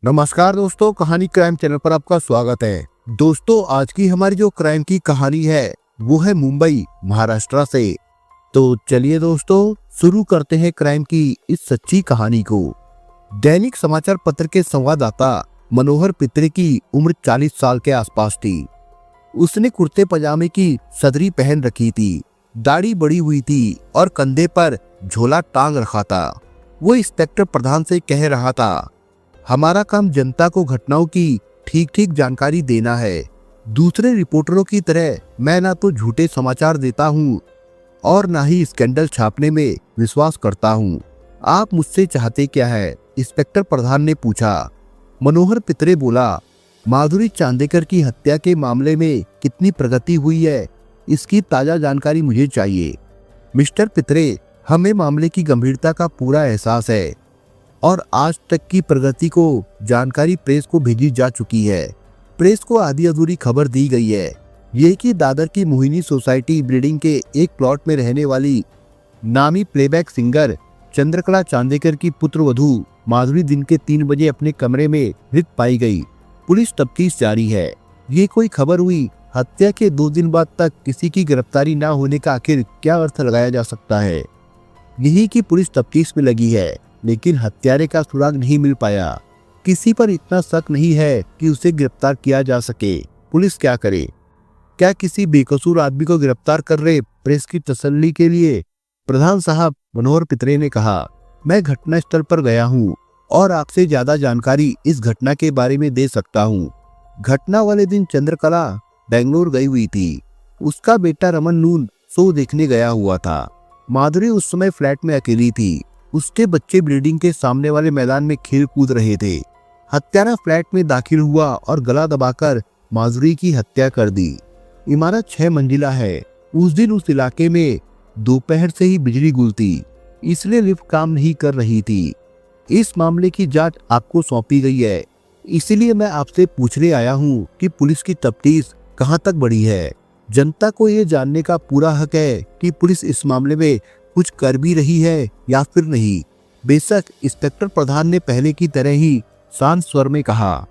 नमस्कार दोस्तों, कहानी क्राइम चैनल पर आपका स्वागत है। दोस्तों, आज की हमारी जो क्राइम की कहानी है वो है मुंबई महाराष्ट्र से। तो चलिए दोस्तों, शुरू करते हैं क्राइम की इस सच्ची कहानी को। दैनिक समाचार पत्र के संवाददाता मनोहर पित्रे की उम्र 40 साल के आसपास थी। उसने कुर्ते पजामे की सदरी पहन रखी थी, दाढ़ी बड़ी हुई थी और कंधे पर झोला टांग रखा था। वो इंस्पेक्टर प्रधान से कह रहा था, हमारा काम जनता को घटनाओं की ठीक ठीक जानकारी देना है। दूसरे रिपोर्टरों की तरह मैं ना तो झूठे समाचार देता हूँ और ना ही स्कैंडल छापने में विश्वास करता हूँ। आप मुझसे चाहते क्या है? इंस्पेक्टर प्रधान ने पूछा। मनोहर पित्रे बोला, माधुरी चांदेकर की हत्या के मामले में कितनी प्रगति हुई है, इसकी ताजा जानकारी मुझे चाहिए। मिस्टर पित्रे, हमें मामले की गंभीरता का पूरा एहसास है और आज तक की प्रगति को जानकारी प्रेस को भेजी जा चुकी है। प्रेस को आधी अधूरी खबर दी गई है ये कि दादर की मोहिनी सोसाइटी बिल्डिंग के एक प्लॉट में रहने वाली नामी प्लेबैक सिंगर चंद्रकला चांदेकर की पुत्रवधू माधुरी दिन के 3 बजे अपने कमरे में मृत पाई गई। पुलिस तफ्तीश जारी है। ये कोई खबर हुई? हत्या के 2 दिन बाद तक किसी की गिरफ्तारी न होने का आखिर क्या अर्थ लगाया जा सकता है? यही कि पुलिस तफ्तीश में लगी है लेकिन हत्यारे का सुराग नहीं मिल पाया। किसी पर इतना शक नहीं है कि उसे गिरफ्तार किया जा सके। पुलिस क्या करे? क्या किसी बेकसूर आदमी को गिरफ्तार कर रहे? प्रेस की तसल्ली के लिए प्रधान साहब मनोहर पित्रे ने कहा, मैं घटना स्थल पर गया हूँ और आपसे ज्यादा जानकारी इस घटना के बारे में दे सकता हूँ। घटना वाले दिन चंद्रकला बेंगलोर गई हुई थी। उसका बेटा रमन नून शो देखने गया हुआ था। माधुरी उस समय फ्लैट में अकेली थी। उसके बच्चे बिल्डिंग के सामने वाले मैदान में खेल कूद रहे थे। हत्यारा फ्लैट में दाखिल हुआ और गला दबाकर माधुरी की हत्या कर दी। इमारत 6 मंजिला है। उस दिन उस इलाके में दोपहर से ही बिजली गुल थी, इसलिए लिफ्ट काम नहीं कर रही थी। इस मामले की जांच आपको सौंपी गई है, इसलिए मैं आपसे पूछने आया हूँ कि पुलिस की तफ्तीश कहाँ तक बढ़ी है। जनता को ये जानने का पूरा हक है कि पुलिस इस मामले में कुछ कर भी रही है या फिर नहीं। बेशक इंस्पेक्टर प्रधान ने पहले की तरह ही शांत स्वर में कहा,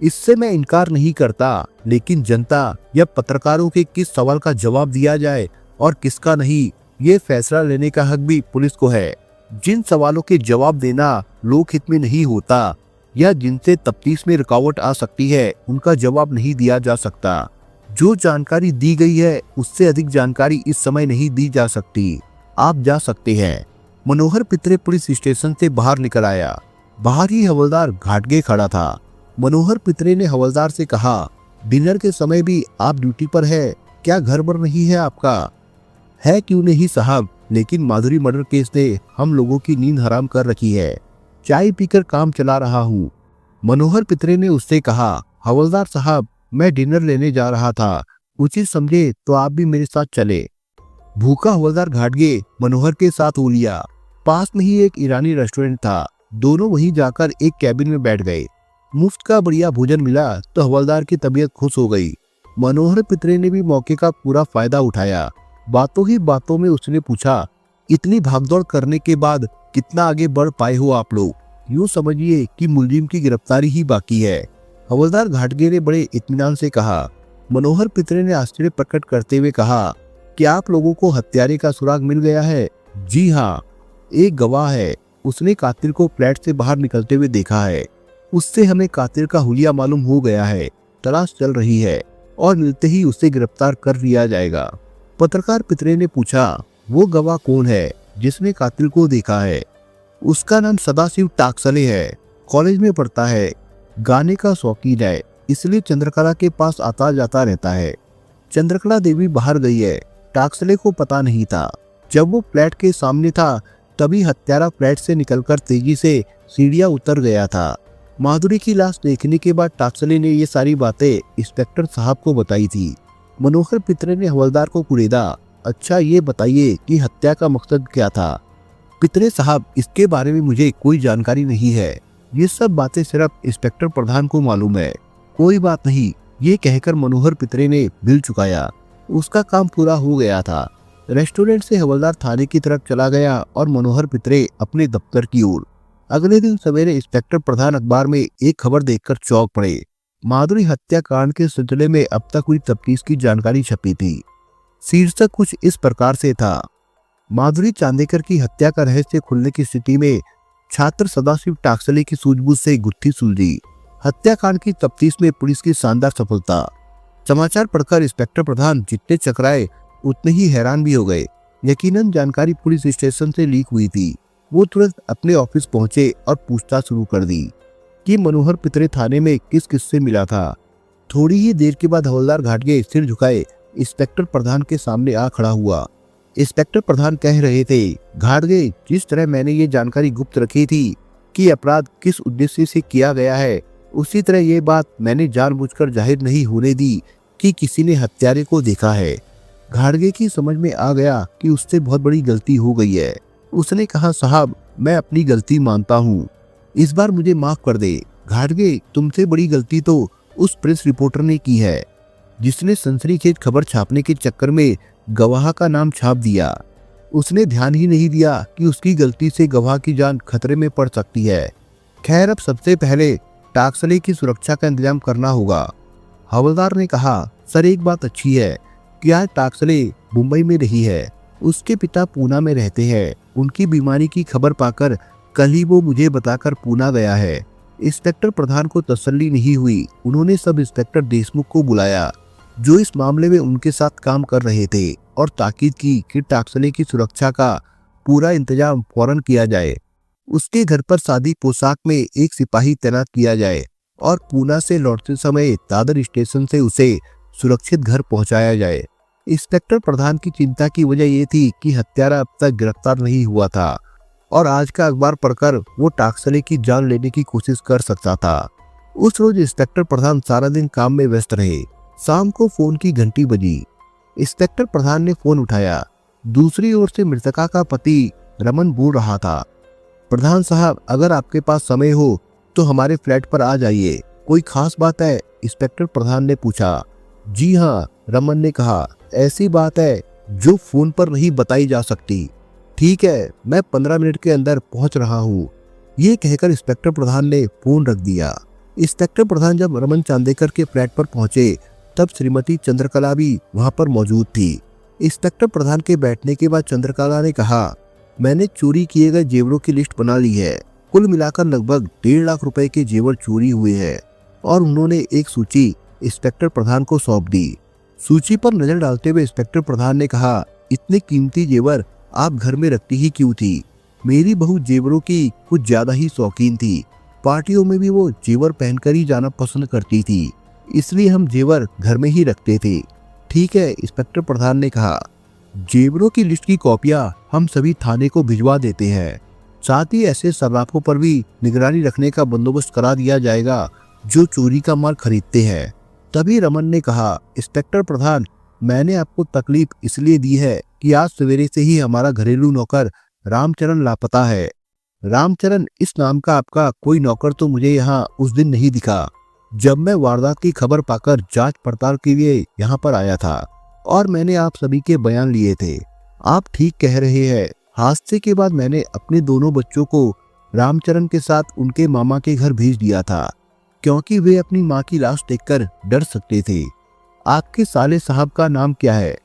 इससे मैं इनकार नहीं करता, लेकिन जनता या पत्रकारों के किस सवाल का जवाब दिया जाए और किसका नहीं, ये फैसला लेने का हक भी पुलिस को है। जिन सवालों के जवाब देना लोकहित में नहीं होता या जिनसे तफ्तीश में रुकावट आ सकती है, उनका जवाब नहीं दिया जा सकता। जो जानकारी दी गई है उससे अधिक जानकारी इस समय नहीं दी जा सकती। आप जा सकते हैं। मनोहर पित्रे पुलिस स्टेशन से बाहर निकल आया। बाहर ही हवलदार घाटगे खड़ा था। मनोहर पित्रे ने हवलदार से कहा, डिनर के समय भी आप ड्यूटी पर है, क्या घर पर नहीं है आपका? है क्यों नहीं साहब, लेकिन माधुरी मर्डर केस ने हम लोगों की नींद हराम कर रखी है। चाय पीकर काम चला रहा हूँ। मनोहर पित्रे ने उससे कहा, हवलदार साहब, मैं डिनर लेने जा रहा था, उचित समझे तो आप भी मेरे साथ चले। भूखा हवलदार घाटगे मनोहर के साथ हो लिया। पास में ही एक ईरानी रेस्टोरेंट था। दोनों वहीं जाकर एक कैबिन में बैठ गए। मुफ्त का बढ़िया भोजन मिला तो हवलदार की तबीयत खुश हो गई। मनोहर पित्रे ने भी मौके का पूरा फायदा उठाया। बातों ही बातों में उसने पूछा, इतनी भागदौड़ करने के बाद कितना आगे बढ़ पाए हो आप लोग? यूं समझिए कि मुलजिम की गिरफ्तारी ही बाकी है। हवलदार घाटगे ने बड़े इत्मीनान से कहा। मनोहर पित्रे ने आश्चर्य प्रकट करते हुए कहा, क्या आप लोगों को हत्यारे का सुराग मिल गया है? जी हाँ, एक गवाह है, उसने कातिल को फ्लैट से बाहर निकलते हुए देखा है। उससे हमें कातिल का हुलिया मालूम हो गया है। तलाश चल रही है और मिलते ही उसे गिरफ्तार कर लिया जाएगा। पत्रकार पित्रे ने पूछा, वो गवाह कौन है जिसने कातिल को देखा है? उसका नाम सदाशिव टाकसले है। कॉलेज में पढ़ता है, गाने का शौकीन है, इसलिए चंद्रकला के पास आता जाता रहता है। चंद्रकला देवी बाहर गई है, टाकसले को पता नहीं था। जब वो फ्लैट के सामने था तभी हत्यारा फ्लैट से निकलकर तेजी से सीढ़ियां उतर गया था। माधुरी की लाश देखने के बाद टाकसले ने ये सारी बातें इंस्पेक्टर साहब को बताई थी। मनोहर पित्रे ने हवलदार को कुरेदा, अच्छा ये बताइए कि हत्या का मकसद क्या था? पित्रे साहब, इसके बारे में मुझे कोई जानकारी नहीं है। ये सब बातें सिर्फ इंस्पेक्टर प्रधान को मालूम है। कोई बात नहीं, ये कहकर मनोहर पित्रे ने बिल चुकाया। उसका काम पूरा हो गया था। रेस्टोरेंट से हवलदार थाने की तरफ चला गया और मनोहर पित्रे अपने दफ्तर की ओर। अगले दिन सवेरे इंस्पेक्टर प्रधान अखबार में एक खबर देखकर चौंक पड़े। माधुरी हत्याकांड के सिलसिले में अब तक हुई तफ्तीश की जानकारी छपी थी। शीर्षक कुछ इस प्रकार से था, माधुरी चांदेकर की हत्या का रहस्य खुलने की स्थिति में छात्र सदाशिव टाकसाले की सूझबूझ से गुत्थी सुलझी। हत्याकांड की तफ्तीश में पुलिस की शानदार सफलता। समाचार पढ़कर इंस्पेक्टर प्रधान जितने चकराए उतने ही हैरान भी हो गए। यकीनन जानकारी पुलिस स्टेशन से लीक हुई थी। वो तुरंत अपने ऑफिस पहुंचे और पूछताछ शुरू कर दी कि मनोहर पितरे थाने में किस किससे मिला था। थोड़ी ही देर के बाद हवलदार घाटगे सिर झुकाए इंस्पेक्टर प्रधान के सामने आ खड़ा हुआ। इंस्पेक्टर प्रधान कह रहे थे, घाटगे, जिस तरह मैंने ये जानकारी गुप्त रखी थी कि अपराध किस उद्देश्य से किया गया है, उसी तरह ये बात मैंने जानबूझकर जाहिर नहीं होने दी कि किसी ने हत्यारे को देखा है। घाटगे की समझ में आ गया कि उससे बहुत बड़ी गलती हो गई है। उसने कहा, साहब, मैं अपनी गलती मानता हूँ, इस बार मुझे माफ कर दे। घाटगे, तुमसे बड़ी गलती तो उस प्रेस रिपोर्टर ने की है जिसने सनसनीखेज खबर छापने के चक्कर में गवाह का नाम छाप दिया। उसने ध्यान ही नहीं दिया कि उसकी गलती से गवाह की जान खतरे में पड़ सकती है। खैर, अब सबसे पहले टाकसाले की सुरक्षा का इंतजाम करना होगा। हवलदार ने कहा, सर, एक बात अच्छी है कि आज टाकसाले मुंबई में नहीं है। उसके पिता पूना में रहते हैं। उनकी बीमारी की खबर पाकर कल ही वो मुझे बताकर पूना गया है। इंस्पेक्टर प्रधान को तसल्ली नहीं हुई। उन्होंने सब इंस्पेक्टर देशमुख को बुलाया जो इस मामले में उनके साथ काम कर रहे थे और ताकीद की कि टाकसाले की सुरक्षा का पूरा इंतजाम फौरन किया जाए। उसके घर पर सादी पोशाक में एक सिपाही तैनात किया जाए और पूना से लौटते समय दादर स्टेशन से उसे सुरक्षित घर पहुंचाया जाए। इंस्पेक्टर प्रधान की चिंता की वजह यह थी कि हत्यारा अब तक गिरफ्तार नहीं हुआ था और आज का अखबार पढ़कर वो टाकसाले की जान लेने की कोशिश कर सकता था। उस रोज इंस्पेक्टर प्रधान सारा दिन काम में व्यस्त रहे। शाम को फोन की घंटी बजी। इंस्पेक्टर प्रधान ने फोन उठाया। दूसरी ओर से मृतका का पति रमन बोल रहा था, प्रधान साहब, अगर आपके पास समय हो तो हमारे फ्लैट पर आ जाइए। कोई खास बात है? इंस्पेक्टर प्रधान ने पूछा। जी हाँ, रमन ने कहा, ऐसी बात है जो फोन पर नहीं बताई जा सकती। ठीक है, मैं 15 मिनट के अंदर पहुंच रहा हूँ। ये कहकर इंस्पेक्टर प्रधान ने फोन रख दिया। इंस्पेक्टर प्रधान जब रमन चांदेकर के फ्लैट पर पहुंचे तब श्रीमती चंद्रकला भी वहां पर मौजूद थी। इंस्पेक्टर प्रधान के बैठने के बाद चंद्रकला ने कहा, मैंने चोरी किए गए जेवरों की लिस्ट बना ली है। कुल मिलाकर लगभग 1.5 लाख रुपए के जेवर चोरी हुए हैं। और उन्होंने एक सूची इंस्पेक्टर प्रधान को सौंप दी। सूची पर नजर डालते हुए इंस्पेक्टर प्रधान ने कहा, इतने कीमती जेवर आप घर में रखती ही क्यों थी? मेरी बहू जेवरों की कुछ ज्यादा ही शौकीन थी। पार्टियों में भी वो जेवर पहनकर ही जाना पसंद करती थी, इसलिए हम जेवर घर में ही रखते थे। ठीक है, इंस्पेक्टर प्रधान ने कहा, जेवरों की लिस्ट की कॉपियां हम सभी थाने को भिजवा देते हैं। साथ ही ऐसे सर्राफों पर भी निगरानी रखने का बंदोबस्त करा दिया जाएगा जो चोरी का माल खरीदते हैं। तभी रमन ने कहा, इंस्पेक्टर प्रधान, मैंने आपको तकलीफ इसलिए दी है कि आज सवेरे से ही हमारा घरेलू नौकर रामचरण लापता है। रामचरण इस नाम का आपका कोई नौकर तो मुझे यहाँ उस दिन नहीं दिखा जब मैं वारदात की खबर पाकर जांच पड़ताल के लिए यहाँ पर आया था और मैंने आप सभी के बयान लिए थे। आप ठीक कह रहे हैं। हादसे के बाद मैंने अपने दोनों बच्चों को रामचरण के साथ उनके मामा के घर भेज दिया था क्योंकि वे अपनी माँ की लाश देखकर डर सकते थे। आपके साले साहब का नाम क्या है?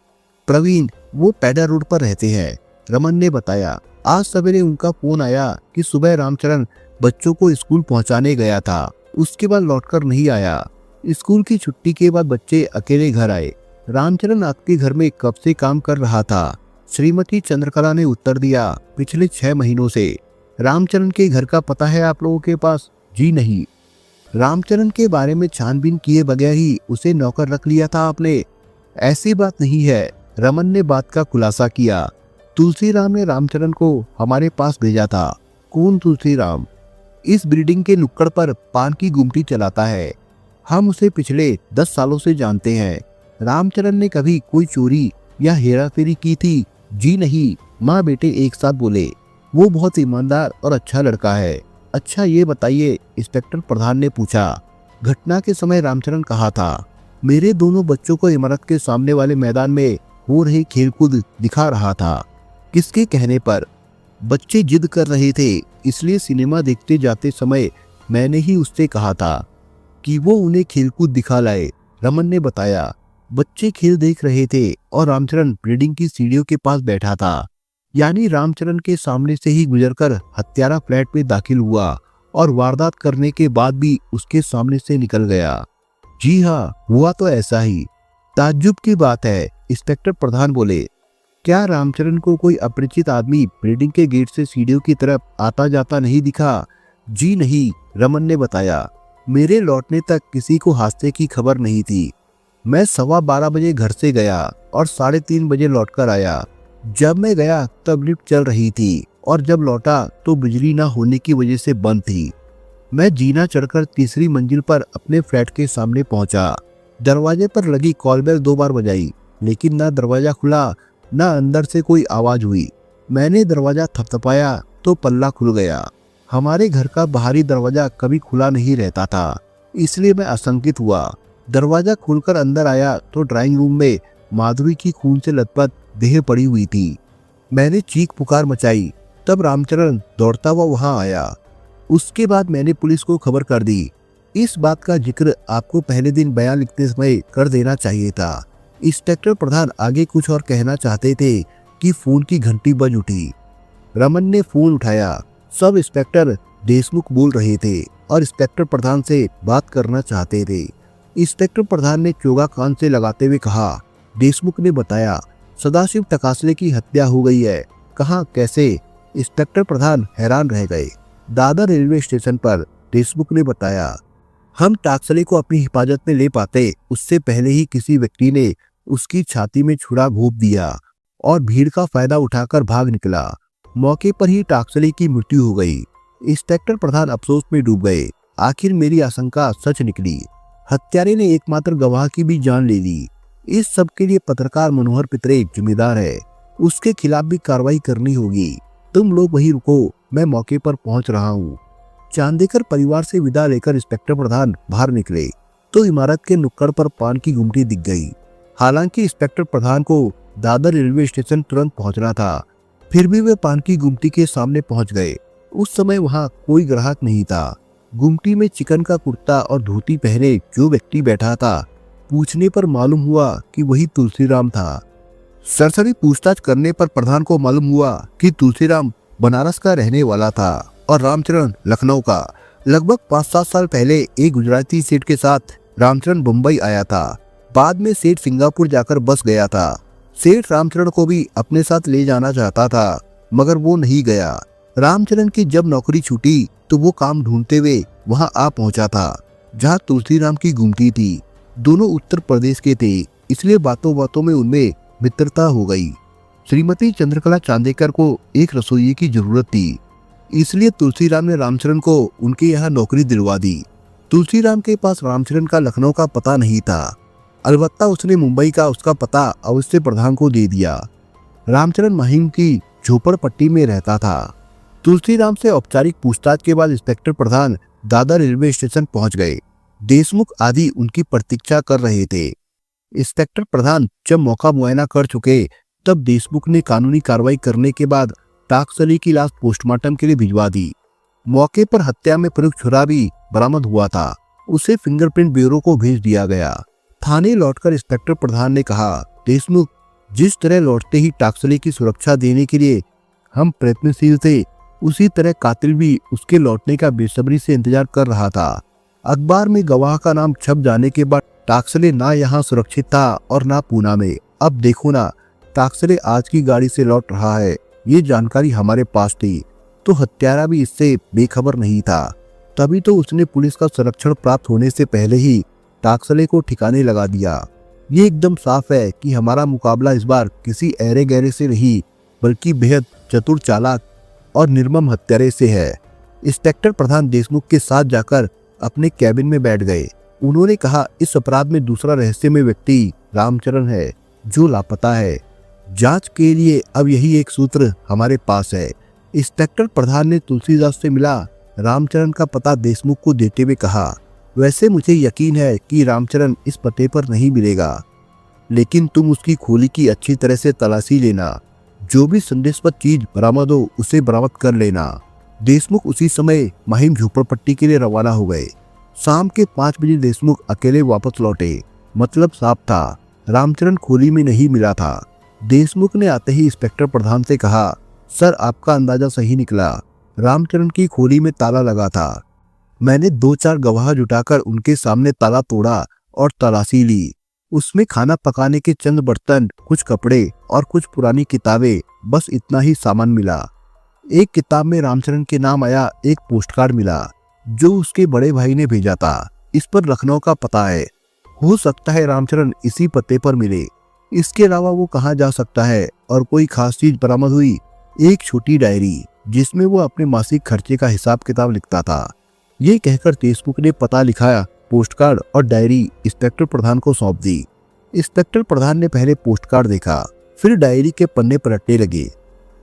प्रवीण, वो पैडा रोड पर रहते हैं, रमन ने बताया। आज सवेरे उनका फोन आया कि सुबह रामचरण बच्चों को स्कूल पहुंचाने गया था, उसके बाद लौटकर नहीं आया। स्कूल की छुट्टी के बाद बच्चे अकेले घर आए। रामचरण आपके घर में कब से काम कर रहा था? श्रीमती चंद्रकला ने उत्तर दिया, पिछले 6 महीनों से। रामचरण के घर का पता है आप लोगों के पास? जी नहीं। रामचरण के बारे में छानबीन किए बगैर ही उसे नौकर रख लिया था आपने? ऐसी बात नहीं है, रमन ने बात का खुलासा किया। तुलसीराम ने रामचरण को हमारे पास भेजा था। कौन तुलसीराम? इस बिल्डिंग के नुक्कड़ पर पान की गुमटी चलाता है। हम उसे पिछले 10 सालों से जानते हैं। रामचरण ने कभी कोई चोरी या हेराफेरी की थी? जी नहीं। माँ बेटे एक साथ बोले। वो बहुत ईमानदार और अच्छा लड़का है। अच्छा ये बताइए, इंस्पेक्टर प्रधान ने पूछा, घटना के समय रामचरण कहाँ था? मेरे दोनों बच्चों को इमारत के सामने वाले मैदान में हो रही खेलकूद दिखा रहा था। किसके कहने पर? बच्चे जिद कर रहे थे इसलिए सिनेमा देखते जाते समय मैंने ही उससे कहा था कि वो उन्हें खेलकूद दिखा लाए। रमन ने बताया। बच्चे खेल देख रहे थे और रामचरण बिल्डिंग की सीढ़ियों के पास बैठा था। यानी रामचरण के सामने से ही गुजरकर हत्यारा फ्लैट में दाखिल हुआ और वारदात करने के बाद भी उसके सामने से निकल गया। जी हाँ, हुआ तो ऐसा ही। ताज्जुब की बात है, इंस्पेक्टर प्रधान बोले। क्या रामचरण को कोई अपरिचित आदमी बिल्डिंग के गेट से सीढ़ियों की तरफ आता जाता नहीं दिखा? जी नहीं, रमन ने बताया। मेरे लौटने तक किसी को हादसे की खबर नहीं थी। मैं 12:15 बजे घर से गया और 3:30 बजे लौटकर आया। जब मैं गया तब लिफ्ट चल रही थी और जब लौटा तो बिजली ना होने की वजह से बंद थी। मैं जीना चढ़कर तीसरी मंजिल पर अपने फ्लैट के सामने पहुंचा। दरवाजे पर लगी कॉल बेल 2 बार बजाई, लेकिन ना दरवाजा खुला ना अंदर से कोई आवाज हुई। मैंने दरवाजा थपथपाया तो पल्ला खुल गया। हमारे घर का बाहरी दरवाजा कभी खुला नहीं रहता था, इसलिए मैं आशंकित हुआ। दरवाजा खोलकर अंदर आया तो ड्राइंग रूम में माधुरी की खून से लथपथ देह पड़ी हुई थी। मैंने चीख पुकार मचाई, तब रामचरण दौड़ता हुआ वहां आया। उसके बाद मैंने पुलिस को खबर कर दी। इस बात का जिक्र आपको पहले दिन बयान लिखते समय कर देना चाहिए था। इंस्पेक्टर प्रधान आगे कुछ और कहना चाहते थे कि फोन की घंटी बज उठी। रमन ने फोन उठाया। सब इंस्पेक्टर देशमुख बोल रहे थे और इंस्पेक्टर प्रधान से बात करना चाहते थे। इंस्पेक्टर प्रधान ने चोगा कान से लगाते हुए कहा। देशमुख ने बताया, सदाशिव टकासले की हत्या हो गई है। कहाँ, कैसे? इंस्पेक्टर प्रधान हैरान रह गए। दादर रेलवे स्टेशन पर, देशमुख ने बताया। हम टाकसले को अपनी हिफाजत में ले पाते उससे पहले ही किसी व्यक्ति ने उसकी छाती में छुरा घोंप दिया और भीड़ का फायदा उठाकर भाग निकला। मौके पर ही टाकसले की मृत्यु हो गई। इंस्पेक्टर प्रधान अफसोस में डूब गए। आखिर मेरी आशंका सच निकली। हत्यारे ने एकमात्र गवाह की भी जान ले ली। इस सब के लिए पत्रकार मनोहर पित्रे जिम्मेदार है। उसके खिलाफ भी कार्रवाई करनी होगी। तुम लोग वहीं रुको, मैं मौके पर पहुंच रहा हूँ। चांदेकर परिवार से विदा लेकर इंस्पेक्टर प्रधान बाहर निकले तो इमारत के नुक्कड़ पर पान की गुमटी दिख गई। हालांकि इंस्पेक्टर प्रधान को दादर रेलवे स्टेशन तुरंत पहुंचना था, फिर भी वे पान की गुमटी के सामने पहुंच गए। उस समय वहां कोई ग्राहक नहीं था। गुमटी में चिकन का कुर्ता और धोती पहने जो व्यक्ति बैठा था, पूछने पर मालूम हुआ कि वही तुलसीराम था। सरसरी पूछताछ करने पर प्रधान को मालूम हुआ कि तुलसीराम बनारस का रहने वाला था और रामचरण लखनऊ का। लगभग 5-7 साल पहले एक गुजराती सेठ के साथ रामचरण मुंबई आया था। बाद में सेठ सिंगापुर जाकर बस गया था। सेठ रामचरण को भी अपने साथ ले जाना चाहता था, मगर वो नहीं गया। रामचरण की जब नौकरी छूटी तो वो काम ढूंढते हुए वहां आ पहुंचा था जहां तुलसीराम की गुमटी थी। दोनों उत्तर प्रदेश के थे, इसलिए बातों बातों में उनमें मित्रता हो गई। श्रीमती चंद्रकला चांदेकर को एक रसोइये की जरूरत थी, इसलिए तुलसीराम ने रामचरण को उनके यहाँ नौकरी दिलवा दी। तुलसीराम के पास रामचरण का लखनऊ का पता नहीं था, अलबत्ता उसने मुंबई का उसका पता अवश्य प्रधान को दे दिया। रामचरण महिम की झोपड़पट्टी में रहता था। तुलसीराम से औपचारिक पूछताछ के बाद इंस्पेक्टर प्रधान दादर रेलवे स्टेशन पहुंच गए। देशमुख आदि उनकी प्रतीक्षा कर रहे थे। इंस्पेक्टर प्रधान जब मौका मुआयना कर चुके तब देशमुख ने कानूनी कार्रवाई करने के बाद टाकसले की लाश पोस्टमार्टम के लिए भिजवा दी। मौके पर हत्या में प्रयुक्त छुरा भी बरामद हुआ था। उसे फिंगरप्रिंट ब्यूरो को भेज दिया गया। थाने लौटकर इंस्पेक्टर प्रधान ने कहा, देशमुख, जिस तरह लौटते ही टाकसले की सुरक्षा देने के लिए हम प्रयत्नशील थे, उसी तरह कातिल भी उसके लौटने का बेसब्री से इंतजार कर रहा था। अखबार में गवाह का नाम छप जाने के बाद टाकसले ना यहाँ सुरक्षित था और ना पूना में। अब देखो ना, टाकसले आज की गाड़ी से लौट रहा है। ये जानकारी हमारे पास थी तो हत्यारा भी इससे बेखबर नहीं था। तभी तो उसने पुलिस का संरक्षण प्राप्त होने से पहले ही टाकसले को ठिकाने लगा दिया। ये एकदम साफ है कि हमारा मुकाबला इस बार किसी ऐरे गहरे से नहीं, बल्कि बेहद चतुर, चालाक और निर्मम हत्यारे से है। इंस्पेक्टर प्रधान देशमुख के साथ जाकर अपने कैबिन में बैठ गए। उन्होंने कहा, इस अपराध में दूसरा रहस्यमय व्यक्ति रामचरण है जो लापता है। जांच के लिए अब यही एक सूत्र हमारे पास है। इंस्पेक्टर प्रधान ने तुलसीदास से मिला रामचरण का पता देशमुख को देते हुए कहा, वैसे मुझे यकीन है कि रामचरण इस पते पर नहीं मिलेगा, लेकिन तुम उसकी खोली की अच्छी तरह से तलाशी लेना। जो भी संदेशपद चीज बरामद हो उसे बरामद कर लेना। देशमुख उसी समय महिम झोपड़पट्टी के लिए रवाना हो गए। शाम के 5 बजे देशमुख अकेले वापस लौटे। मतलब साफ था, रामचरण खोली में नहीं मिला था। देशमुख ने आते ही इंस्पेक्टर प्रधान से कहा, सर आपका अंदाजा सही निकला, रामचरण की खोली में ताला लगा था। मैंने 2-4 गवाह जुटाकर उनके सामने ताला तोड़ा और तलाशी ली। उसमें खाना पकाने के चंद बर्तन, कुछ कपड़े और कुछ पुरानी किताबें, बस इतना ही सामान मिला। एक किताब में रामचरण के नाम आया। एक पोस्टकार्ड मिला जो उसके बड़े भाई ने भेजा था। इस पर लखनऊ का पता है। हो सकता है रामचरण इसी पते पर मिले। इसके अलावा वो कहाँ जा सकता है? और कोई खास चीज बरामद हुई? एक छोटी डायरी जिसमें वो अपने मासिक खर्चे का हिसाब किताब लिखता था। ये कहकर देशमुख ने पता लिखाया, पोस्टकार्ड और डायरी इंस्पेक्टर प्रधान को सौंप दी। इंस्पेक्टर प्रधान ने पहले पोस्टकार्ड देखा, फिर डायरी के पन्ने पलटने लगे।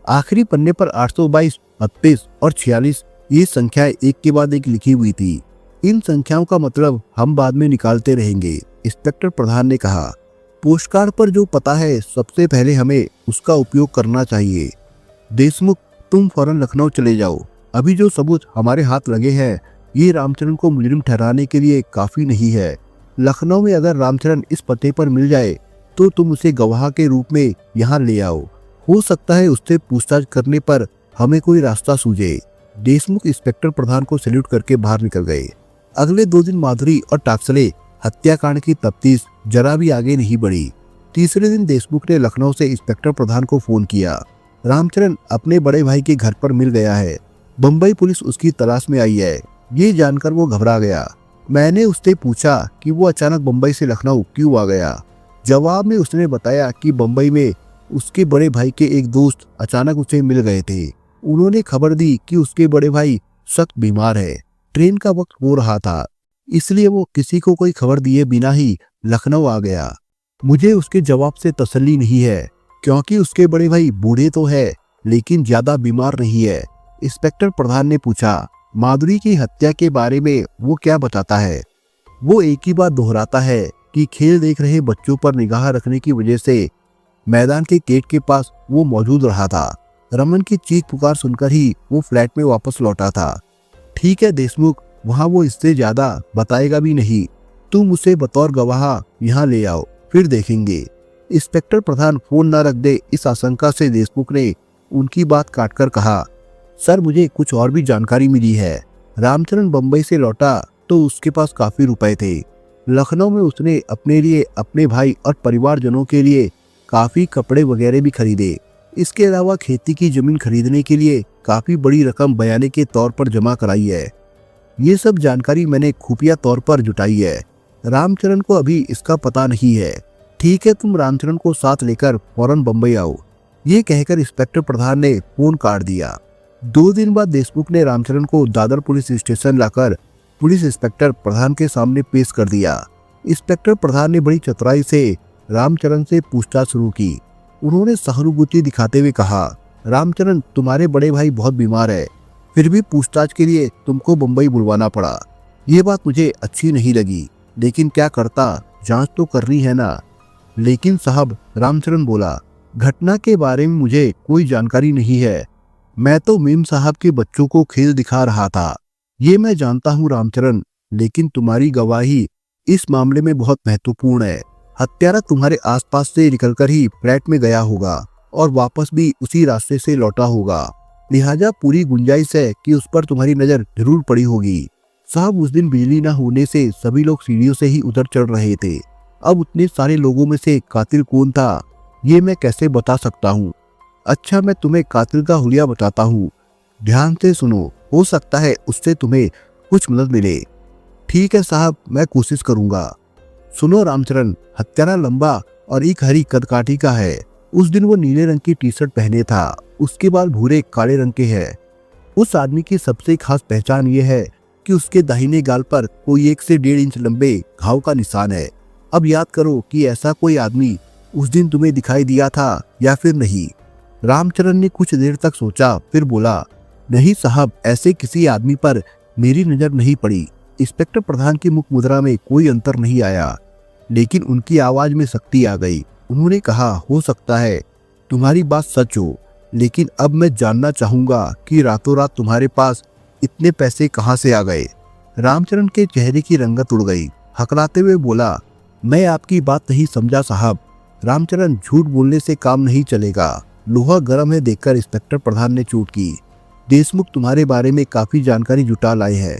आखिरी पन्ने पर 822, 32 और 46 ये संख्याएं एक के बाद एक लिखी हुई थी। इन संख्याओं का मतलब हम बाद में निकालते रहेंगे, इंस्पेक्टर प्रधान ने कहा। पोस्टकार्ड पर जो पता है सबसे पहले हमें उसका उपयोग करना चाहिए। देशमुख तुम फौरन लखनऊ चले जाओ। अभी जो सबूत हमारे हाथ लगे हैं ये रामचरण को मुजरिम ठहराने के लिए काफी नहीं है। लखनऊ में अगर रामचरण इस पते पर मिल जाए तो तुम उसे गवाह के रूप में यहाँ ले आओ। हो सकता है उससे पूछताछ करने पर हमें कोई रास्ता सूझे। देशमुख इंस्पेक्टर प्रधान को सैल्यूट करके बाहर निकल गए। अगले 2 दिन माधुरी और टाकसले हत्याकांड की तफ्तीश जरा भी आगे नहीं बढ़ी। तीसरे दिन देशमुख ने लखनऊ से इंस्पेक्टर प्रधान को फोन किया। रामचरण अपने बड़े भाई के घर पर मिल गया है। बम्बई पुलिस उसकी तलाश में आई है। ये जानकर वो घबरा गया। मैंने उससे पूछा कि वो अचानक बम्बई से लखनऊ क्यों आ गया। जवाब में उसने बताया कि बम्बई में उसके बड़े भाई के एक दोस्त अचानक उसे मिल गए थे। उन्होंने खबर दी कि उसके बड़े भाई सख्त बीमार है। ट्रेन का वक्त हो रहा था, इसलिए वो किसी को कोई खबर दिए बिना ही लखनऊ आ गया। मुझे उसके जवाब से तसल्ली नहीं है, क्योंकि उसके बड़े भाई बूढ़े तो है लेकिन ज्यादा बीमार नहीं है। इंस्पेक्टर प्रधान ने पूछा, माधुरी की हत्या के बारे में वो क्या बताता है? वो एक ही बात दोहराता है कि खेल देख रहे बच्चों पर निगाह रखने की वजह से मैदान के गेट के पास वो मौजूद रहा था। रमन की चीख पुकार सुनकर ही वो फ्लैट में वापस लौटा था। ठीक है देशमुख, वहाँ वो इससे ज्यादा बताएगा भी नहीं। तुम उसे बतौर गवाह यहाँ ले आओ, फिर देखेंगे। इंस्पेक्टर प्रधान फोन न रख दे, इस आशंका से देशमुख ने उनकी बात काटकर कहा, सर मुझे कुछ और भी जानकारी मिली है। रामचरण बम्बई से लौटा तो उसके पास काफी रुपए थे। लखनऊ में उसने अपने लिए, अपने भाई और परिवारजनों के लिए काफी कपड़े वगैरह भी खरीदे। इसके अलावा खेती की जमीन खरीदने के लिए काफी बड़ी रकम बयाने के तौर पर जमा कराई है। ये सब जानकारी मैंने खुफिया तौर पर जुटाई है। रामचरण को अभी इसका पता नहीं है। ठीक है, तुम रामचरण को साथ लेकर फौरन बम्बई आओ। ये कहकर इंस्पेक्टर प्रधान ने फोन काट दिया। 2 दिन बाद देशमुख ने रामचरण को दादर पुलिस स्टेशन लाकर पुलिस इंस्पेक्टर प्रधान के सामने पेश कर दिया। इंस्पेक्टर प्रधान ने बड़ी चतुराई से रामचरण से पूछताछ शुरू की। उन्होंने सहानुभूति दिखाते हुए कहा, रामचरण तुम्हारे बड़े भाई बहुत बीमार है, फिर भी पूछताछ के लिए तुमको बम्बई बुलवाना पड़ा। ये बात मुझे अच्छी नहीं लगी, लेकिन क्या करता, जांच तो करनी है ना। लेकिन साहब, रामचरण बोला, घटना के बारे में मुझे कोई जानकारी नहीं है। मैं तो मीम साहब के बच्चों को खेल दिखा रहा था, ये मैं जानता हूँ रामचरण, लेकिन तुम्हारी गवाही इस मामले में बहुत महत्वपूर्ण है। हत्यारा तुम्हारे आसपास से निकलकर ही फ्लैट में गया होगा और वापस भी उसी रास्ते से लौटा होगा, लिहाजा पूरी गुंजाइश है कि उस पर तुम्हारी नजर जरूर पड़ी होगी। साहब, उस दिन बिजली न होने से सभी लोग सीढ़ियों से ही उतर चढ़ रहे थे। अब उतने सारे लोगों में से कातिल कौन था ये मैं कैसे बता सकता हूँ। अच्छा, मैं तुम्हें कातिल का हुलिया बताता हूँ, ध्यान से सुनो, हो सकता है उससे तुम्हें कुछ मदद मिले। ठीक है साहब, मैं कोशिश करूंगा। सुनो रामचरण, हत्यारा लंबा और एक हरी कदकाठी का है। उस दिन वो नीले रंग की टी शर्ट पहने था, उसके बाल भूरे काले रंग के हैं। उस आदमी की सबसे खास पहचान ये है कि उसके दाहिने गाल पर कोई 1 से 1.5 इंच लंबे घाव का निशान है। अब याद करो कि ऐसा कोई आदमी उस दिन तुम्हें दिखाई दिया था या फिर नहीं। रामचरण ने कुछ देर तक सोचा, फिर बोला, नहीं साहब, ऐसे किसी आदमी पर मेरी नजर नहीं पड़ी। इंस्पेक्टर प्रधान की मुख मुद्रा में कोई अंतर नहीं आया, लेकिन उनकी आवाज में सख्ती आ गई। उन्होंने कहा, हो सकता है तुम्हारी बात सच हो, लेकिन अब मैं जानना चाहूंगा कि रातों रात तुम्हारे पास इतने पैसे कहाँ से आ गए। रामचरण के चेहरे की रंगत उड़ गई। हकलाते हुए बोला, मैं आपकी बात नहीं समझा साहब। रामचरण, झूठ बोलने से काम नहीं चलेगा। लोहा गर्म है देखकर इंस्पेक्टर प्रधान ने चूट की। देशमुख तुम्हारे बारे में काफी जानकारी जुटा लाए हैं।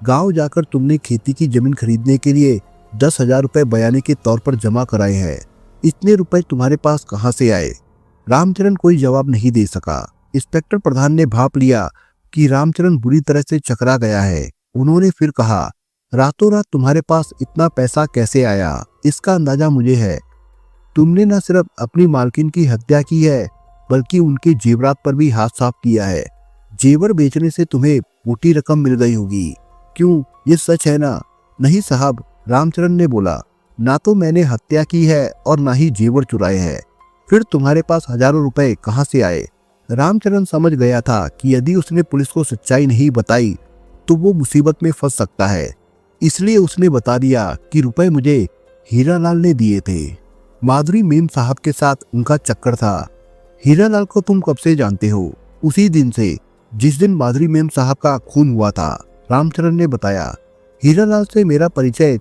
गांव जाकर तुमने खेती की जमीन खरीदने के लिए 10,000 रुपए बयाने के तौर पर जमा कराए हैं। इतने रुपए तुम्हारे पास कहाँ से आए? रामचरण कोई जवाब नहीं दे सका। इंस्पेक्टर प्रधान ने भाप लिया कि रामचरण बुरी तरह से चकरा गया है। उन्होंने फिर कहा, रातों रात तुम्हारे पास इतना पैसा कैसे आया? इसका अंदाजा मुझे है। तुमने न सिर्फ अपनी मालकिन की हत्या की है, बल्कि उनके जेवरात पर भी हाथ साफ किया है। जेवर बेचने से तुम्हें मोटी रकम मिल गई होगी। क्यों, ये सच है ना? नहीं साहब, रामचरण ने बोला, ना तो मैंने हत्या की है और ना ही जेवर चुराए हैं। फिर तुम्हारे पास हजारों रुपए कहाँ से आए? रामचरण समझ गया था कि यदि उसने पुलिस को सच्चाई नहीं बताई तो वो मुसीबत में फंस सकता है। इसलिए उसने बता दिया कि रुपए मुझे हीरालाल ने दिए थे। माधुरी मेम साहब के साथ उनका चक्कर था। हीरालाल को तुम कब से जानते हो? उसी दिन से जिस दिन माधुरी मेम साहब का खून हुआ था, रामचरण ने बताया। हीरालाल से मेरा परिचय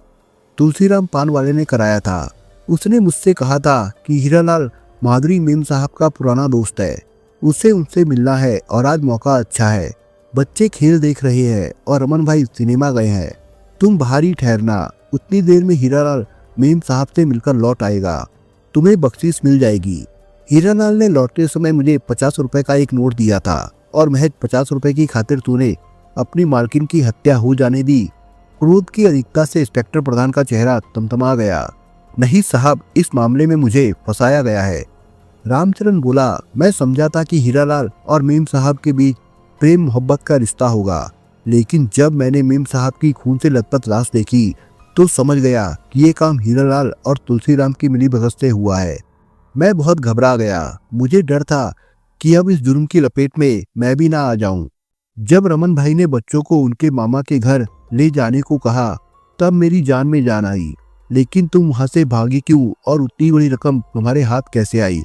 तुलसीराम पान वाले ने कराया था। उसने मुझसे कहा था कि हीरालाल माधुरी मेम साहब का पुराना दोस्त है, उनसे मिलना है और आज मौका अच्छा है। बच्चे खेल देख रहे हैं और रमन भाई सिनेमा गए हैं। तुम बाहर ही ठहरना, उतनी देर में हीरालाल मेम साहब से मिलकर लौट आएगा। तुम्हें बख्शीश मिल जाएगी। हीरालाल ने लौटते समय मुझे 50 रुपए का एक नोट दिया था और महज 50 रुपए की खातिर तूने अपनी मालकिन की हत्या हो जाने दी। क्रोध की अधिकता से इंस्पेक्टर प्रधान का चेहरा तमतमा गया। नहीं साहब, इस मामले में मुझे फंसाया गया है। रामचरण बोला, मैं समझा था कि हीरालाल और मेम साहब के बीच प्रेम मोहब्बत का रिश्ता होगा, लेकिन जब मैंने मेम साहब की खून से लथपथ लाश देखी तो समझ गया कि ये काम हीरालाल और तुलसीराम की मिलीभगत से हुआ है। मैं बहुत घबरा गया। मुझे डर था कि अब इस जुर्म की लपेट में मैं भी ना आ जाऊं। जब रमन भाई ने बच्चों को उनके मामा के घर ले जाने को कहा तब मेरी जान में जान आई। लेकिन तुम वहां से भागी क्यों और उतनी बड़ी रकम तुम्हारे हाथ कैसे आई?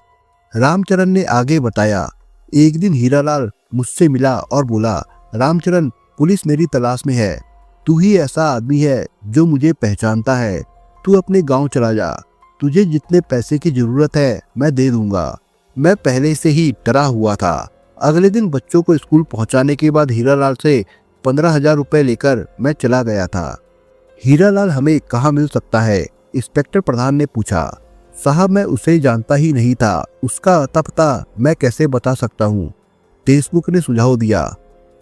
रामचरण ने आगे बताया, एक दिन हीरालाल मुझसे मिला और बोला, रामचरण, पुलिस मेरी तलाश में है। तू ही ऐसा आदमी है जो मुझे पहचानता है। तू अपने गांव चला जा। तुझे जितने पैसे की जरूरत है मैं दे दूंगा। मैं पहले से ही डरा हुआ था। अगले दिन बच्चों को स्कूल पहुंचाने के बाद हीरालाल से 15,000 रुपए लेकर मैं चला गया था। हीरालाल हमें कहाँ मिल सकता है? इंस्पेक्टर प्रधान ने पूछा। साहब, मैं उसे जानता ही नहीं था। उसका अता पता मैं कैसे बता सकता हूँ? देशमुख ने सुझाव दिया।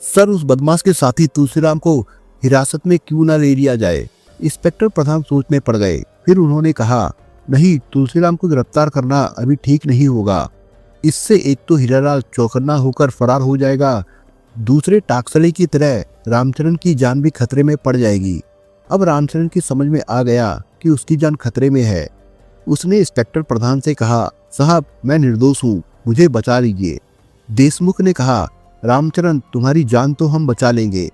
सर, उस बदमाश के साथी तुलसीराम को हिरासत में क्यों ना ले लिया जाए? इंस्पेक्टर प्रधान सोच में पड़ गए। फिर उन्होंने कहा, नहीं, तुलसीराम को गिरफ्तार करना अभी ठीक नहीं होगा। इससे एक तो हीरालाल चौकन्ना होकर फरार हो जाएगा, दूसरे टाकसले की तरह रामचरण की जान भी खतरे में पड़ जाएगी। अब रामचरण की समझ में आ गया कि उसकी जान खतरे में है। उसने इंस्पेक्टर प्रधान से कहा, साहब, मैं निर्दोष हूँ, मुझे बचा लीजिए। देशमुख ने कहा, रामचरण, तुम्हारी जान तो हम बचा लेंगे,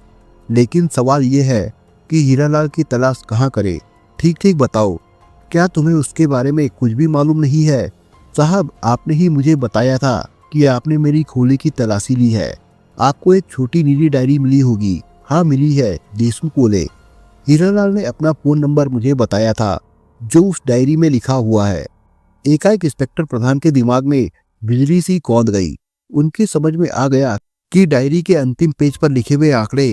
लेकिन सवाल ये है कि हीरालाल की तलाश कहाँ करें? ठीक ठीक बताओ, क्या तुम्हें उसके बारे में कुछ भी मालूम नहीं है? साहब, आपने ही मुझे बताया था कि आपने मेरी खोली की तलाशी ली है। आपको एक छोटी नीली डायरी मिली होगी। हाँ, मिली है, देशमुख बोले। हीरालाल ने अपना फोन नंबर मुझे बताया था जो उस डायरी में लिखा हुआ है। एकाएक इंस्पेक्टर प्रधान के दिमाग में बिजली सी कौंध गई। उनकी समझ में आ गया कि डायरी के अंतिम पेज पर लिखे हुए आंकड़े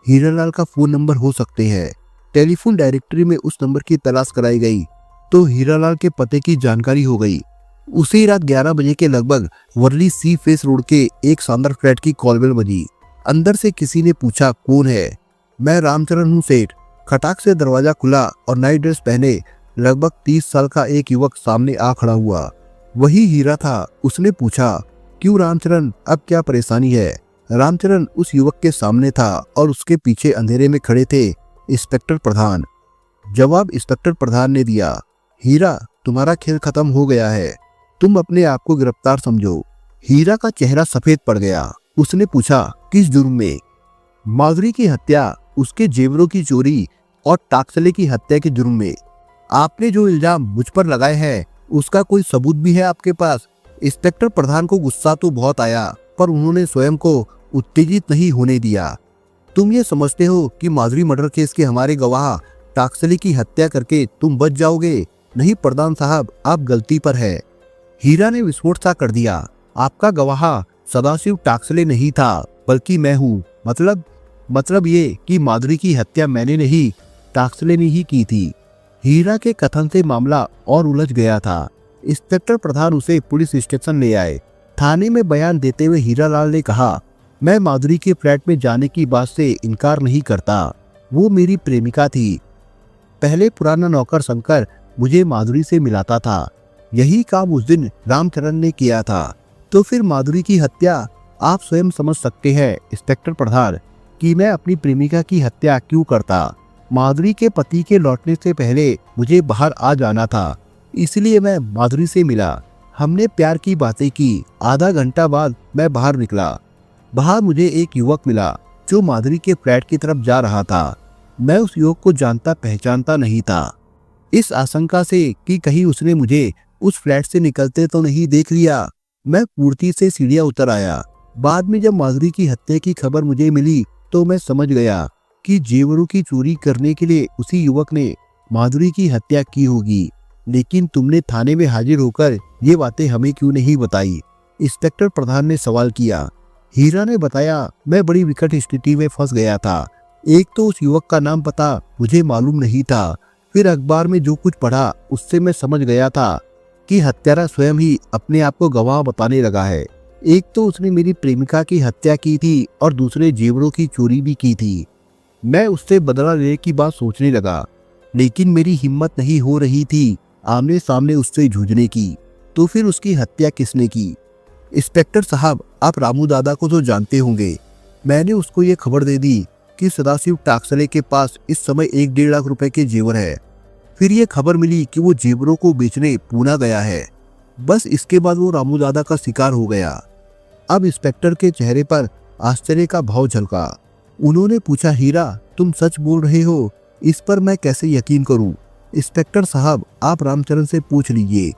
हीरालाल का फोन नंबर हो सकते हैं। टेलीफोन डायरेक्टरी में उस नंबर की तलाश कराई गई तो हीरालाल के पते की जानकारी हो गई। उसी रात 11 बजे के लगभग वर्ली सी फेस रोड के एक शानदार फ्लैट की कॉलबेल बजी। अंदर से किसी ने पूछा, कौन है? मैं रामचरण हूँ सेठ। खटाक से दरवाजा खुला और नाइट ड्रेस पहने लगभग 30 साल का एक युवक सामने आ खड़ा हुआ। वही हीरा था। उसने पूछा, क्यों रामचरण, अब क्या परेशानी है? रामचरण उस युवक के सामने था और उसके पीछे अंधेरे में खड़े थे इंस्पेक्टर प्रधान। जवाब इंस्पेक्टर प्रधान ने दिया, हीरा, तुम्हारा खेल खत्म हो गया है। तुम अपने आप को गिरफ्तार समझो। हीरा का चेहरा सफेद पड़ गया। उसने पूछा, किस जुर्म में? माधुरी की हत्या, उसके जेवरों की चोरी और टाकसले की हत्या के जुर्म में। आपने जो इल्जाम मुझ पर लगाए हैं उसका कोई सबूत भी है आपके पास? इंस्पेक्टर प्रधान को गुस्सा तो बहुत आया, पर उन्होंने स्वयं को उत्तेजित नहीं होने दिया। तुम ये समझते हो कि माधुरी मर्डर केस के हमारे गवाह टाकसले की हत्या करके तुम बच जाओगे? नहीं प्रधान साहब, आप गलती पर है। हीरा ने विस्फोट सा कर दिया। आपका गवाह सदाशिव टाकसले नहीं था, बल्कि मैं हूँ। मतलब ये कि माधुरी की हत्या मैंने नहीं, टाकसले ने ही की थी। हीरा के कथन से मामला और उलझ गया था। इंस्पेक्टर प्रधान उसे पुलिस स्टेशन ले आए। थाने में बयान देते हुए हीरालाल ने कहा, मैं माधुरी के फ्लैट में जाने की बात से इनकार नहीं करता। वो मेरी प्रेमिका थी। पहले पुराना नौकर शंकर मुझे माधुरी से मिलाता था। यही काम उस दिन रामचरण ने किया था। तो फिर माधुरी की हत्या? आप स्वयं समझ सकते हैं इंस्पेक्टर प्रधान कि मैं अपनी प्रेमिका की हत्या क्यों करता। माधुरी के पति के लौटने से पहले मुझे बाहर आ जाना था, इसलिए मैं माधुरी से मिला। हमने प्यार की बातें की। आधा घंटा बाद मैं बाहर निकला। बाहर मुझे एक युवक मिला जो माधुरी के फ्लैट की तरफ जा रहा था। मैं उस युवक को जानता पहचानता नहीं था। इस आशंका से कि कहीं उसने मुझे उस फ्लैट से निकलते तो नहीं देख लिया, मैं पूर्ति से सीढ़ियां उतर आया। बाद में जब माधुरी की हत्या की खबर मुझे मिली तो मैं समझ गया कि जेवरों की चोरी करने के लिए उसी युवक ने माधुरी की हत्या की होगी। लेकिन तुमने थाने में हाजिर होकर ये बातें हमें क्यों नहीं बताई? इंस्पेक्टर प्रधान ने सवाल किया। हीरा ने बताया, मैं बड़ी विकट स्थिति में फंस गया था। एक तो उस युवक का नाम पता मुझे मालूम नहीं था। फिर अखबार में जो कुछ पढ़ा उससे मैं समझ गया था कि हत्यारा स्वयं ही अपने आप को गवाह बताने लगा है। एक तो उसने मेरी प्रेमिका की हत्या की थी और दूसरे जेवरों की चोरी भी की थी। मैं उससे बदला लेने की बात सोचने लगा, लेकिन मेरी हिम्मत नहीं हो रही थी आमने सामने उससे जूझने की। तो फिर उसकी हत्या किसने की? इंस्पेक्टर साहब, आप रामू दादा को तो जानते होंगे। मैंने उसको ये खबर दे दी कि सदाशिव टाकसले के पास इस समय 1-1.5 लाख रुपए के जेवर है। फिर ये खबर मिली कि वो जेवरों को बेचने पूना गया है। बस इसके बाद वो रामू दादा का शिकार हो गया। अब इंस्पेक्टर के चेहरे पर आश्चर्य का भाव झलका। उन्होंने पूछा, हीरा, तुम सच बोल रहे हो? इस पर मैं कैसे यकीन करूं? इंस्पेक्टर साहब, आप रामचरण से पूछ लीजिए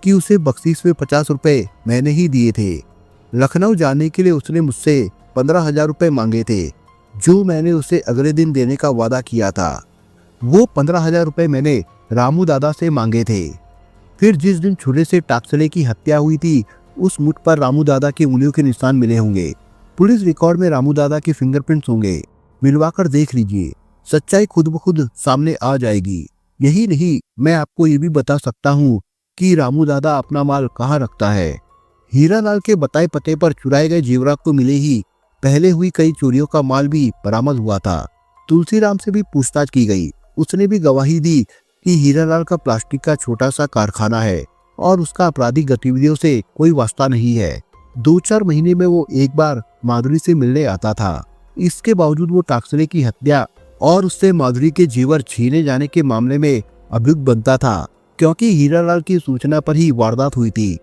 कि उसे बख्शीश में 50 रुपए मैंने ही दिए थे। लखनऊ जाने के लिए उसने मुझसे 15,000 रुपए मांगे थे, जो मैंने उसे अगले दिन देने का वादा किया था। वो 15,000 रुपए मैंने रामू दादा से मांगे थे। फिर जिस दिन छुरे से टाकसले की हत्या हुई थी, उस मुठ पर रामू दादा की उंगलियों के निशान मिले होंगे। पुलिस रिकॉर्ड में रामू दादा के फिंगरप्रिंट्स होंगे। मिलवाकर देख लीजिए, सच्चाई खुद ब खुद सामने आ जाएगी। यही नहीं, मैं आपको ये भी बता सकता हूँ कि रामू दादा अपना माल कहाँ रखता है। हीरालाल के बताए पते पर चुराए गए जेवरात को मिले ही पहले हुई कई चोरियों का माल भी बरामद हुआ था। तुलसीराम से भी पूछताछ की गई। उसने भी गवाही दी कि हीरालाल का प्लास्टिक का छोटा सा कारखाना है और उसका आपराधिक गतिविधियों से कोई वास्ता नहीं है। 2-4 महीने में वो एक बार माधुरी से मिलने आता था। इसके बावजूद वो टाकसले की हत्या और उससे माधुरी के जेवर छीने जाने के मामले में अभियुक्त बनता था, क्योंकि हीरालाल की सूचना पर ही वारदात हुई थी।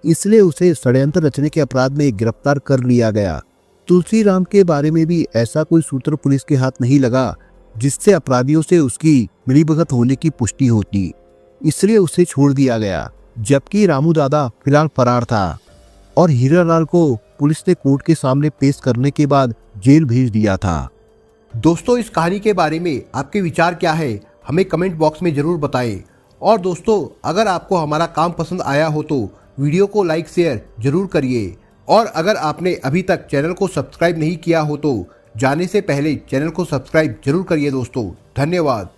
इसलिए उसे षड्यंत्र रचने के अपराध में गिरफ्तार कर लिया गया। तुलसीराम के बारे में भी ऐसा कोई सूत्र पुलिस के हाथ नहीं लगा जिससे अपराधियों से उसकी मिलीभगत होने की पुष्टि होती, इसलिए उसे छोड़ दिया गया। जबकि रामू दादा फिलहाल फरार था और हीरालाल को पुलिस ने कोर्ट के सामने पेश करने के बाद जेल भेज दिया था। दोस्तों, इस कहानी के बारे में आपके विचार क्या है, हमें कमेंट बॉक्स में जरूर बताएं। और दोस्तों, अगर आपको हमारा काम पसंद आया हो तो वीडियो को लाइक शेयर जरूर करिए। और अगर आपने अभी तक चैनल को सब्सक्राइब नहीं किया हो तो जाने से पहले चैनल को सब्सक्राइब जरूर करिए दोस्तों। धन्यवाद।